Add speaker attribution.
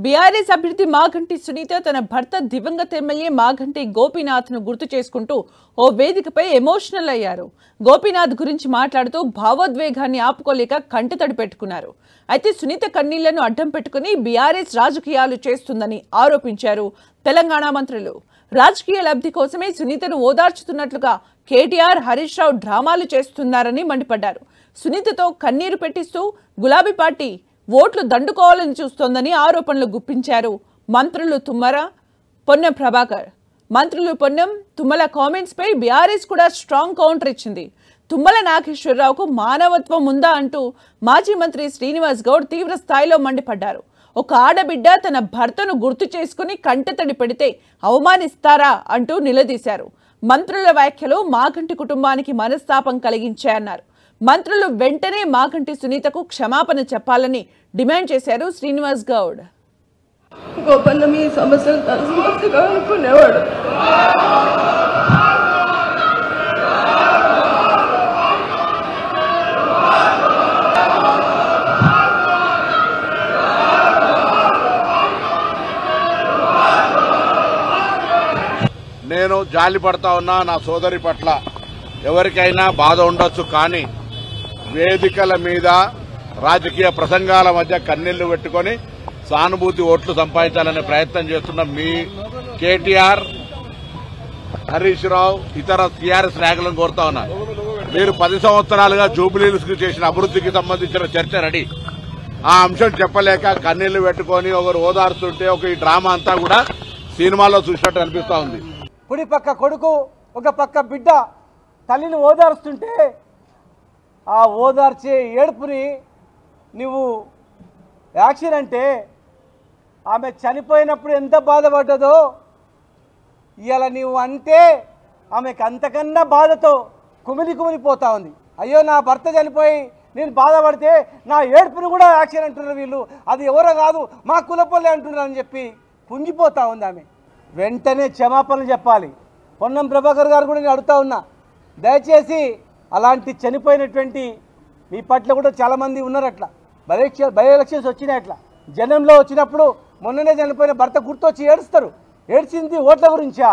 Speaker 1: BRS అభ్యర్థి మాగంటి సునీత తన భర్త దివంగత ఎమ్మెల్యే మాగంటి గోపీనాథ్ను గుర్తు చేసుకుంటూ ఓ వేదికపై ఎమోషనల్ అయ్యారు. గోపీనాథ్ గురించి మాట్లాడుతూ భావోద్వేగాన్ని ఆపుకోలేక కంటతడి పెట్టుకున్నారు. అయితే సునీత కన్నీళ్లను అడ్డం పెట్టుకుని బీఆర్ఎస్ రాజకీయాలు చేస్తుందని ఆరోపించారు తెలంగాణ మంత్రులు. రాజకీయ లబ్ధి కోసమే సునీతను ఓదార్చుతున్నట్లుగా కేటీఆర్, హరీష్ రావు డ్రామాలు చేస్తున్నారని మండిపడ్డారు. సునీతతో కన్నీరు పెట్టిస్తూ గులాబీ పార్టీ ఓట్లు దండుకోవాలని చూస్తోందని ఆరోపణలు గుప్పించారు మంత్రులు తుమ్మల, పొన్నం ప్రభాకర్. మంత్రులు పొన్నం, తుమ్మల కామెంట్స్ పై బీఆర్ఎస్ కూడా స్ట్రాంగ్ కౌంటర్ ఇచ్చింది. తుమ్మల నాగేశ్వరరావుకు మానవత్వం ఉందా అంటూ మాజీ మంత్రి శ్రీనివాస్ గౌడ్ తీవ్ర స్థాయిలో మండిపడ్డారు. ఒక ఆడబిడ్డ తన భర్తను గుర్తు చేసుకుని కంటతడి పెడితే అవమానిస్తారా అంటూ నిలదీశారు. మంత్రుల వ్యాఖ్యలు మాగంటి కుటుంబానికి మనస్తాపం కలిగించాయన్నారు. మంత్రులు వెంటనే మాగంటి సునీతకు క్షమాపణ చెప్పాలని డిమాండ్ చేశారు శ్రీనివాస్ గౌడ్.
Speaker 2: గోపన్న మీ సమస్యలు తలసిగా అనుకునేవాడు.
Speaker 3: నేను జాలి పడతా ఉన్నా నా సోదరి పట్ల. ఎవరికైనా బాధ ఉండొచ్చు, కానీ వేదికల మీద రాజకీయ ప్రసంగాల మధ్య కన్నీళ్లు పెట్టుకుని సానుభూతి ఓట్లు సంపాదించాలనే ప్రయత్నం చేస్తున్న మీ కేటీఆర్, హరీష్ రావు, ఇతర టీఆర్ఎస్ నాయకులను కోరుతా ఉన్నారు. మీరు 10 సంవత్సరాలుగా జూబ్లీహిల్స్ కు చేసిన అభివృద్ధికి సంబంధించిన చర్చ రెడీ. ఆ అంశం చెప్పలేక కన్నీళ్లు పెట్టుకుని ఒకరు ఓదారుతుంటే ఒక ఈ డ్రామా అంతా కూడా సినిమాలో చూసినట్టు అనిపిస్తా ఉంది.
Speaker 4: కుడి పక్క కొడుకు, ఒక పక్క బిడ్డ తల్లిని ఓదారుస్తుంటే ఆ ఓదార్చే ఏడుపుని నువ్వు యాక్షన్ అంటే ఆమె చనిపోయినప్పుడు ఎంత బాధపడ్డదో ఇవాళ నీవు అంటే ఆమెకు అంతకన్నా బాధతో కుమిలిపోతా ఉంది. అయ్యో నా భర్త చనిపోయి నేను బాధపడితే నా ఏడుపుని కూడా యాక్షన్ అంటున్నారు వీళ్ళు, అది ఎవరో కాదు మా కులపల్లె అంటున్నారు అని చెప్పి కుంగిపోతా ఉంది ఆమె. వెంటనే క్షమాపణలు చెప్పాలి. పొన్నం ప్రభాకర్ గారు కూడా నేను అడుగుతా ఉన్నా, దయచేసి అలాంటి చనిపోయినటువంటి మీ పట్ల కూడా చాలామంది ఉన్నారు. అట్లా బై ఎలక్షన్స్ వచ్చినాయి, అట్లా జనంలో వచ్చినప్పుడు మొన్ననే చనిపోయిన భర్త గుర్తొచ్చి ఏడుస్తారు. ఏడ్చింది ఓట్ల గురించా?